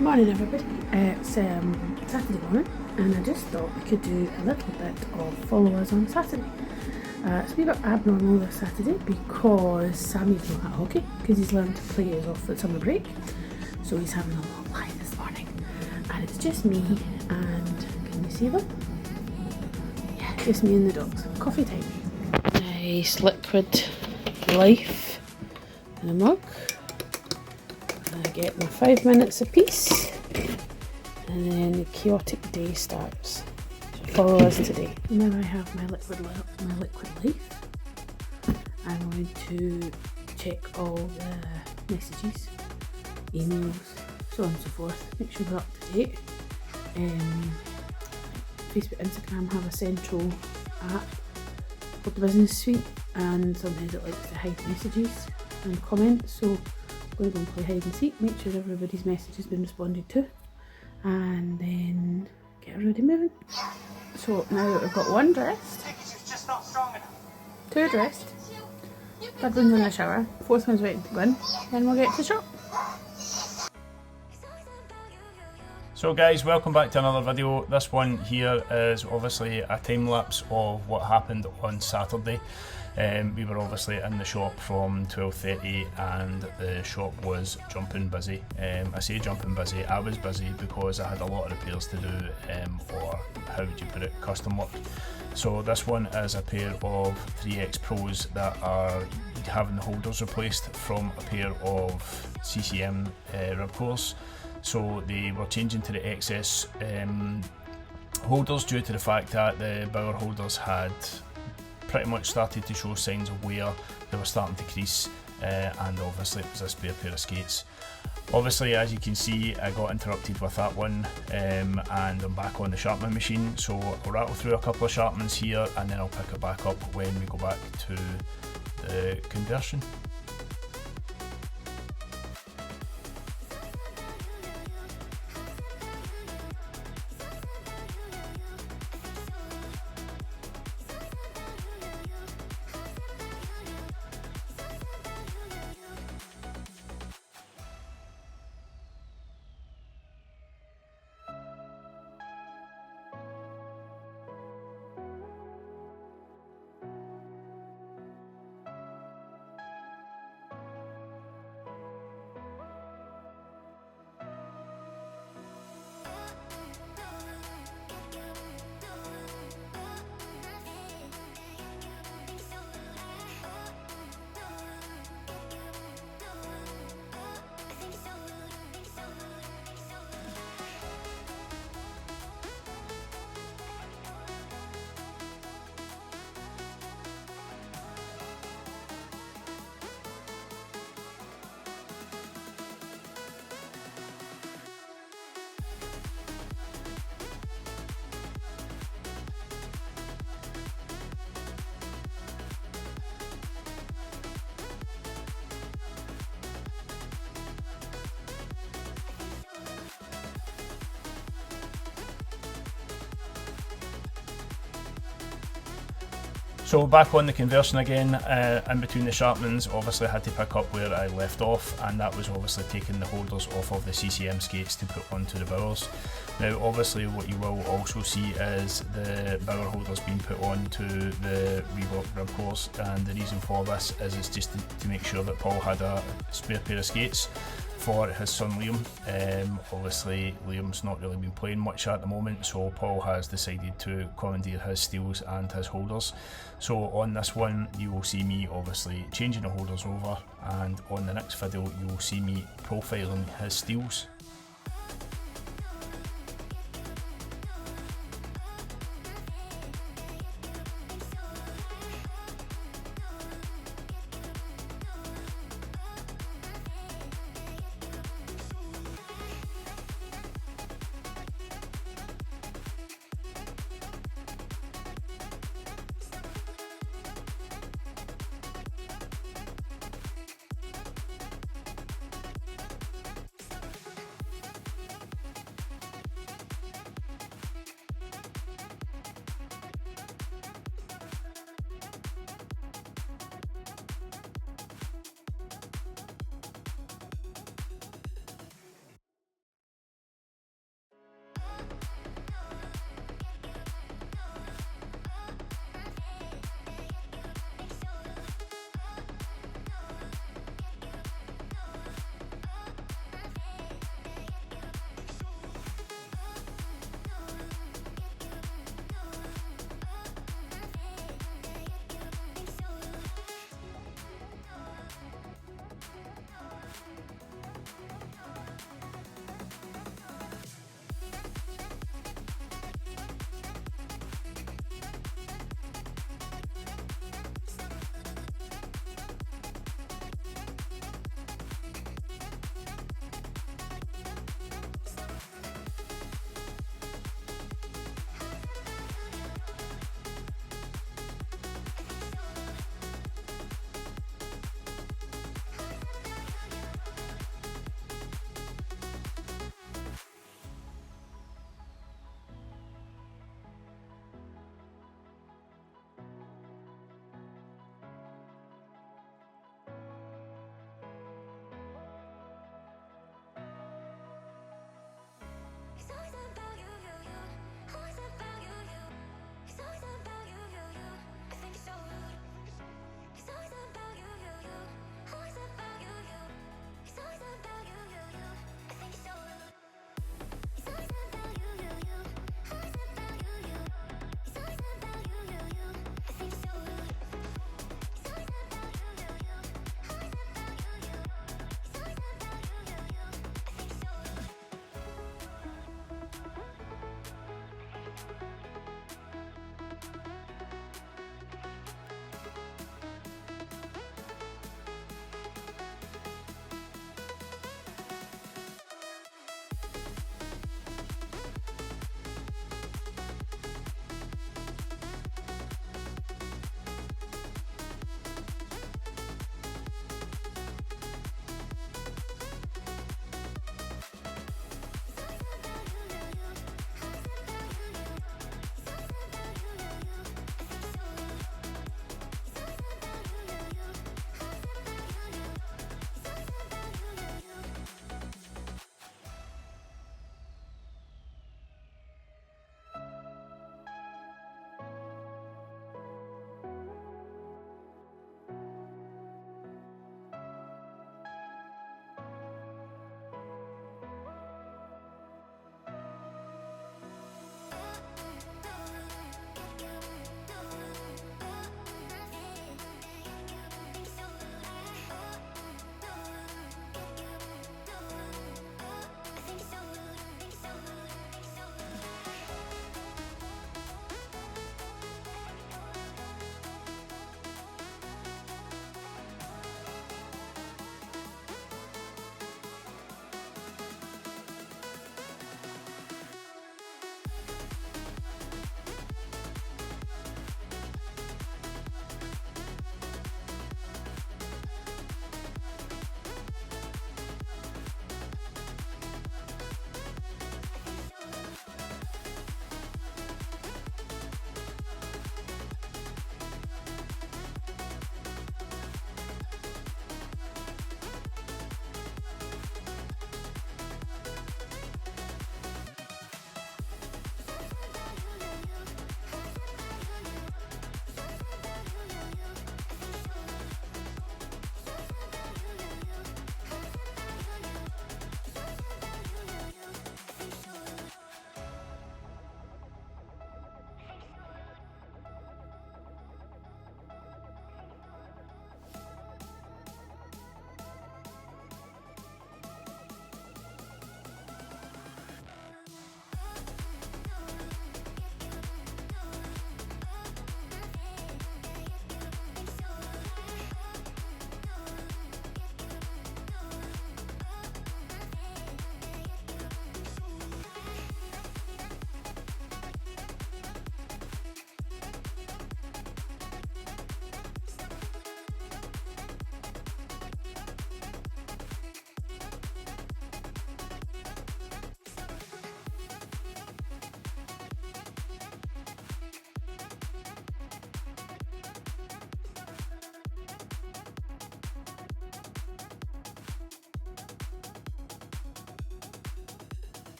Morning everybody, it's Saturday morning and I just thought we could do a little bit of followers on Saturday. It's a wee bit abnormal this Saturday because Sammy's not at hockey because he's learned to play us off the summer break, so he's having a long lie this morning and it's just me and, can you see them? Yeah, just me and the dogs. Coffee time. Nice liquid life in a mug. I get them 5 minutes a piece and then the chaotic day starts. So follow us today. Now I have my liquid life. I'm going to check all the messages, emails, so on and so forth. Make sure they're up to date. Facebook, Instagram have a central app called the Business Suite, and sometimes it likes to hide messages and comments, so I'm going to go and play hide and seek, make sure everybody's message has been responded to, and then get everybody moving. So now that we've got one dressed, two dressed, third one's in the shower, fourth one's waiting to go in, then we'll get to shop. So guys, welcome back to another video. This one here is obviously a time lapse of what happened on Saturday. We were obviously in the shop from 12:30 and the shop was jumping busy. I say jumping busy, I was busy because I had a lot of repairs to do, or how would you put it, custom work. So this one is a pair of 3X Pros that are having the holders replaced from a pair of CCM rib coolers. So they were changing to the XS holders due to the fact that the bower holders had pretty much started to show signs of wear. They were starting to crease, and obviously it was a spare pair of skates. Obviously, as you can see, I got interrupted with that one, and I'm back on the sharpening machine, so I'll rattle through a couple of sharpenings here and then I'll pick it back up when we go back to the conversion. So back on the conversion again, in between the sharpenings, obviously I had to pick up where I left off, and that was obviously taking the holders off of the CCM skates to put onto the bowers. Now obviously what you will also see is the bower holders being put onto the Reebok rib coolers, and the reason for this is it's just to make sure that Paul had a spare pair of skates for his son Liam. Obviously Liam's not really been playing much at the moment, so Paul has decided to commandeer his steels and his holders. So on this one you will see me obviously changing the holders over, and on the next video you will see me profiling his steels.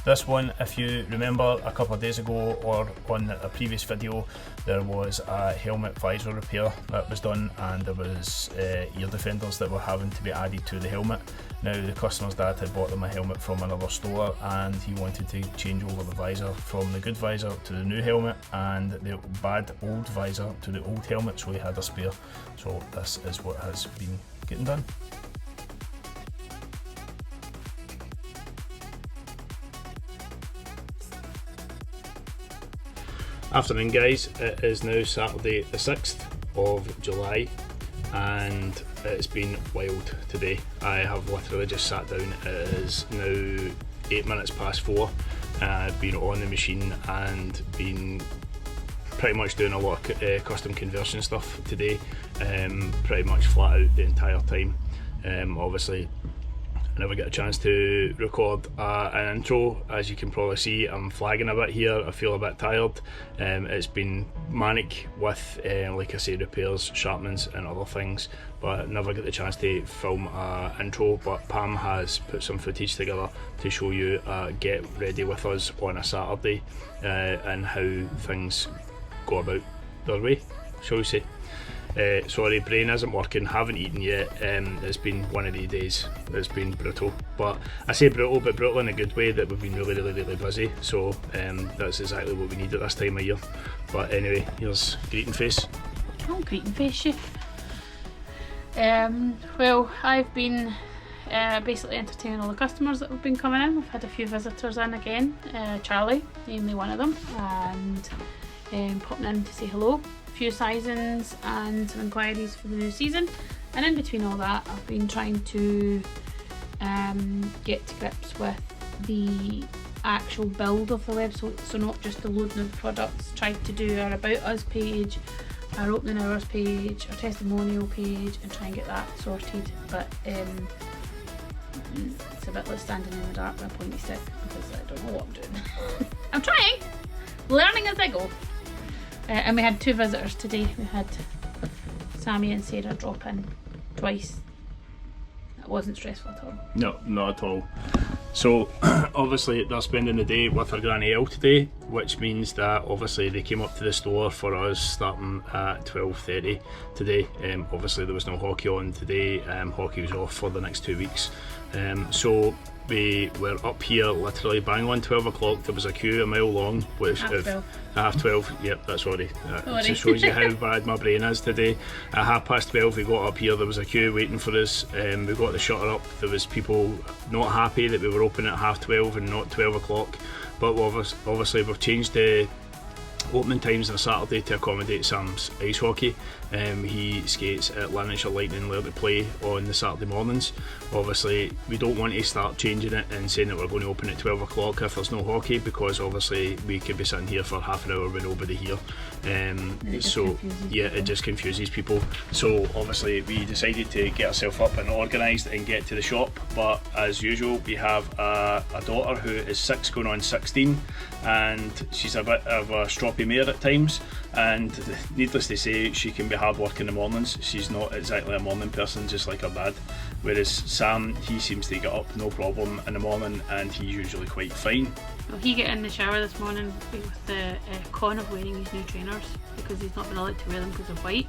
This one, if you remember a couple of days ago or on a previous video, there was a helmet visor repair that was done, and there was ear defenders that were having to be added to the helmet. Now the customer's dad had bought them a helmet from another store, and he wanted to change over the visor from the good visor to the new helmet and the bad old visor to the old helmet, so he had a spare. So this is what has been getting done. Afternoon guys, it is now Saturday the 6th of July and it's been wild today. I have literally just sat down. It is now 8 minutes past 4. I've been on the machine and been pretty much doing a lot of custom conversion stuff today, pretty much flat out the entire time. Obviously I never get a chance to record an intro. As you can probably see, I'm flagging a bit here. I feel a bit tired. It's been manic with, like I say, repairs, sharpenings and other things, but I never get the chance to film an intro. But Pam has put some footage together to show you get ready with us on a Saturday and how things go about their way, shall we say. Sorry, brain isn't working, haven't eaten yet. It's been one of the days. It's been brutal, but I say brutal, but brutal in a good way, that we've been really busy, so that's exactly what we need at this time of year. But anyway, here's Greeting Face. Oh, Greeting Face, chef. Well, I've been basically entertaining all the customers that have been coming in. We've had a few visitors in again, Charlie, namely one of them, and popping in to say hello. Few sizings and some inquiries for the new season, and in between all that I've been trying to get to grips with the actual build of the website, so not just the loading of the products. Tried to do our About Us page, our opening hours page, our testimonial page, and try and get that sorted, but it's a bit like standing in the dark with a pointy stick because I don't know what I'm doing. I'm trying, learning as I go. And we had 2 visitors today. We had Sammy and Sarah drop in twice. It wasn't stressful at all. No, not at all. So obviously they're spending the day with our Granny L today, which means that obviously they came up to the store for us starting at 12:30 today. Obviously there was no hockey on today. Hockey was off for the next 2 weeks. So we were up here literally bang on 12 o'clock. There was a queue a mile long, which half 12, yep, that's already. It just shows you how bad my brain is today. At 12:30 we got up here, there was a queue waiting for us. We got the shutter up, there was people not happy that we were open at 12:30 and not 12 o'clock, but obviously we've changed the opening times on a Saturday to accommodate Sam's ice hockey. He skates at Lanarkshire Lightning Lair to play on the Saturday mornings. Obviously we don't want to start changing it and saying that we're going to open at 12 o'clock if there's no hockey, because obviously we could be sitting here for half an hour with nobody here. So yeah, it just confuses people. So obviously we decided to get ourselves up and organised and get to the shop, but as usual we have a daughter who is 6 going on 16, and she's a bit of a stroppy mare at times, and needless to say she can be hard work in the mornings. She's not exactly a morning person, just like her dad, whereas Sam, he seems to get up no problem in the morning and he's usually quite fine. Well, he got in the shower this morning with the con of wearing his new trainers, because he's not been allowed to wear them because of white.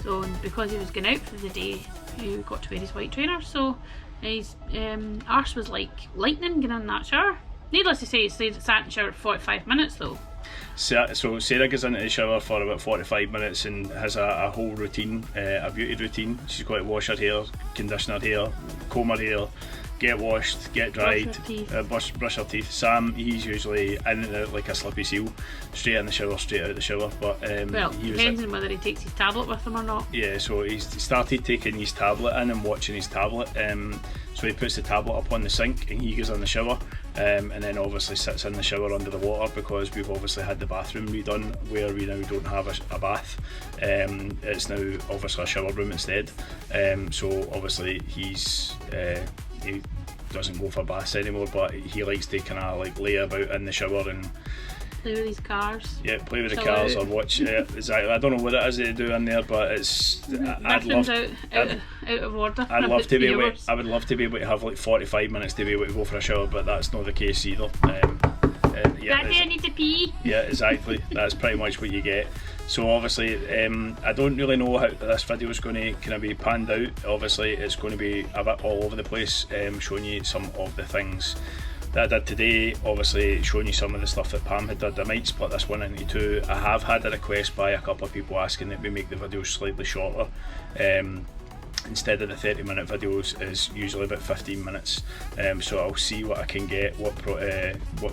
So because he was going out for the day, he got to wear his white trainers, so his arse was like lightning getting in that shower. Needless to say, he sat in the shower for 45 minutes though. So Sarah goes into the shower for about 45 minutes and has a whole routine, a beauty routine. She's got to wash her hair, condition her hair, comb her hair, get washed, get dried, brush her teeth. Sam, he's usually in and out like a slippy seal, straight in the shower, straight out the shower. But well, depends on whether he takes his tablet with him or not. Yeah, so he's started taking his tablet in and watching his tablet. So he puts the tablet up on the sink and he goes in the shower, and then obviously sits in the shower under the water, because we've obviously had the bathroom redone where we now don't have a bath. It's now obviously a shower room instead. So obviously he doesn't go for baths anymore, but he likes to kind of like lay about in the shower and play with these cars. Yeah, play with the Chill cars out. or watch. Yeah, exactly. I don't know what it is they do in there, but it's. I'd Everything's love. out of order. I'd love to be able. Viewers. I would love to be able to have like 45 minutes to be able to go for a shower, but that's not the case either. Yeah, Daddy, I need to pee. yeah, exactly. That's pretty much what you get. So obviously, I don't really know how this video is going to kind of be panned out. Obviously, it's going to be a bit all over the place, showing you some of the things that I did today. Obviously, showing you some of the stuff that Pam had done. I might split this one into two. I have had a request by a couple of people asking that we make the videos slightly shorter. Instead of the 30-minute videos is usually about 15 minutes, so I'll see what I can get, what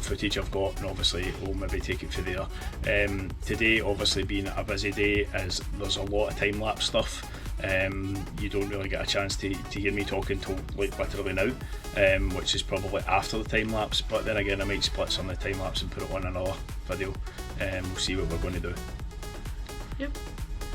footage I've got, and obviously we'll maybe take it from there. Today obviously being a busy day, as there's a lot of time-lapse stuff. You don't really get a chance to hear me talking till like literally now, which is probably after the time-lapse, but then again I might split some of the time-lapse and put it on another video. We'll see what we're going to do. Yep.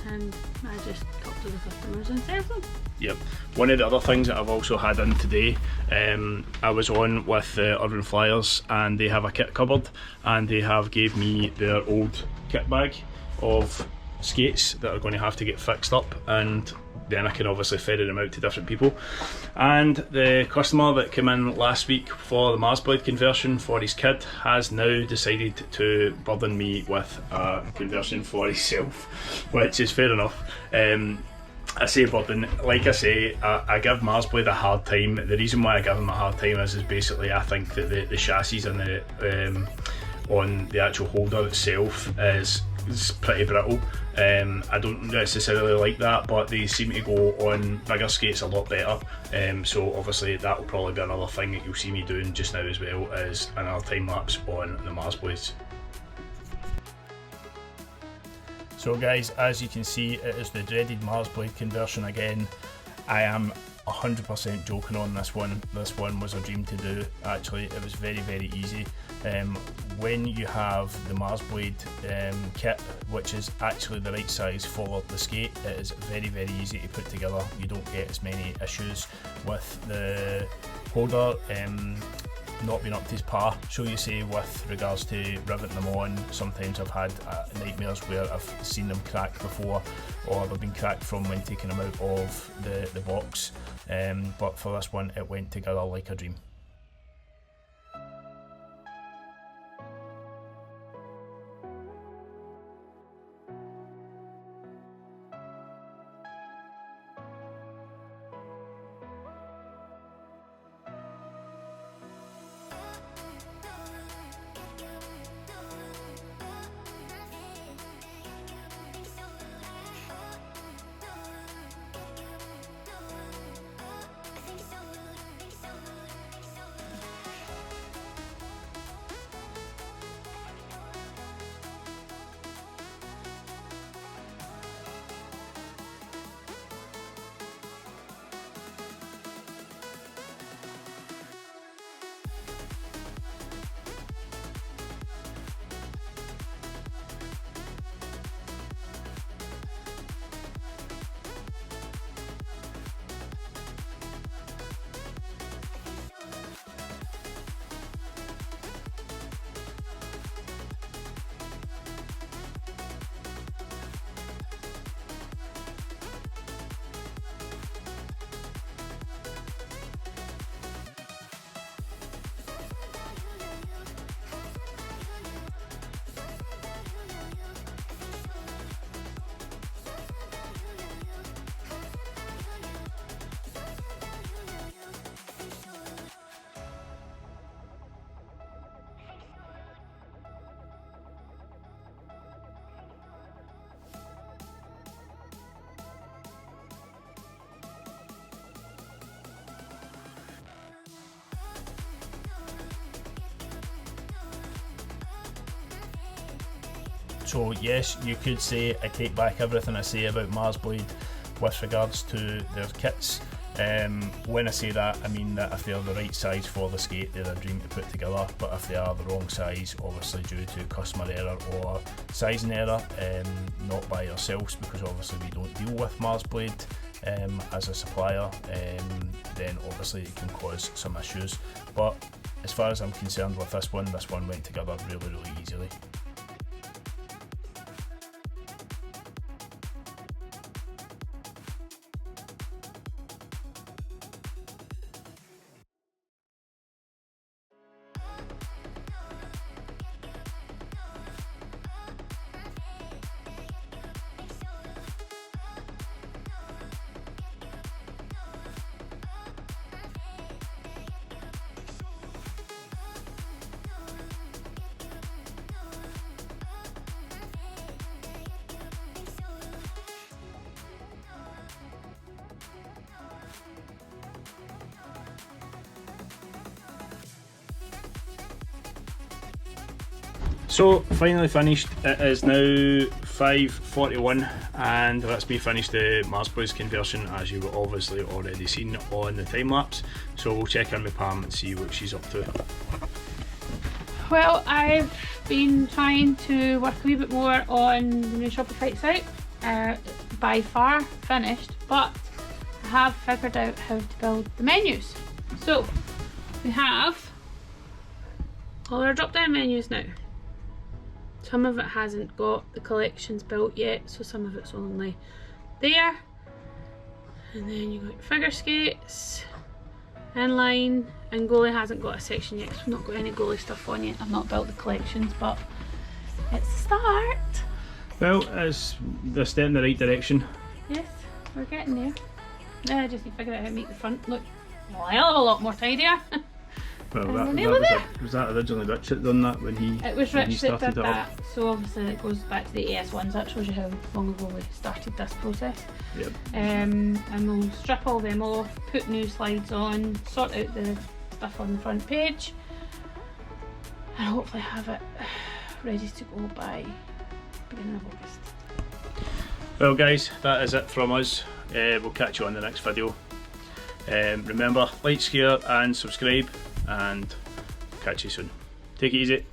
And I just talk to the customers and serve them. Yep. One of the other things that I've also had in today, I was on with Urban Flyers, and they have a kit cupboard, and they have gave me their old kit bag of skates that are going to have to get fixed up, and then I can obviously ferry them out to different people. And the customer that came in last week for the Marsblade conversion for his kid has now decided to burden me with a conversion for himself, which is fair enough. I say burden, like I say, I give Marsblade a hard time. The reason why I give him a hard time is basically I think that the chassis and the on the actual holder itself is pretty brittle. I don't necessarily like that, but they seem to go on bigger skates a lot better. So obviously that will probably be another thing that you'll see me doing just now, as well as another time lapse on the Marsblades. So guys, as you can see, it is the dreaded Marsblade conversion again. I am 100% joking on this one. This one was a dream to do. Actually, it was very, very easy. When you have the Marsblade kit, which is actually the right size for the skate, it is very, very easy to put together. You don't get as many issues with the holder not being up to par, so you say, with regards to riveting them on. Sometimes I've had nightmares where I've seen them crack before, or they've been cracked from when taking them out of the box, but for this one it went together like a dream. So yes, you could say I take back everything I say about Marsblade with regards to their kits. When I say that, I mean that if they're the right size for the skate, they're a dream to put together, but if they are the wrong size, obviously due to customer error or sizing error, not by ourselves, because obviously we don't deal with Marsblade as a supplier, then obviously it can cause some issues. But as far as I'm concerned with this one went together really, really easily. So finally finished. It is now 5:41 and that's me finished the Marsblade conversion, as you've obviously already seen on the time lapse. So we'll check in with Pam and see what she's up to. Well, I've been trying to work a wee bit more on the new Shopify site. By far finished, but I have figured out how to build the menus. So we have all our drop down menus now. Some of it hasn't got the collections built yet, so some of it's only there. And then you got your figure skates, inline, and goalie hasn't got a section yet because we've not got any goalie stuff on yet. I've not built the collections, but it's a start. Well, it's a step in the right direction. Yes, we're getting there. Now I just need to figure out how to make the front look a hell of a lot more tidier. Well, was that originally Rich that done that when he It was when he Rich that started did it up? that, so obviously it goes back to the AS1s. That shows you how long ago we started this process. Yep. And we'll strip all them off, put new slides on, sort out the stuff on the front page, and hopefully have it ready to go by beginning of August. Well guys, that is it from us. We'll catch you on the next video. Remember, like, share and subscribe, and catch you soon. Take it easy.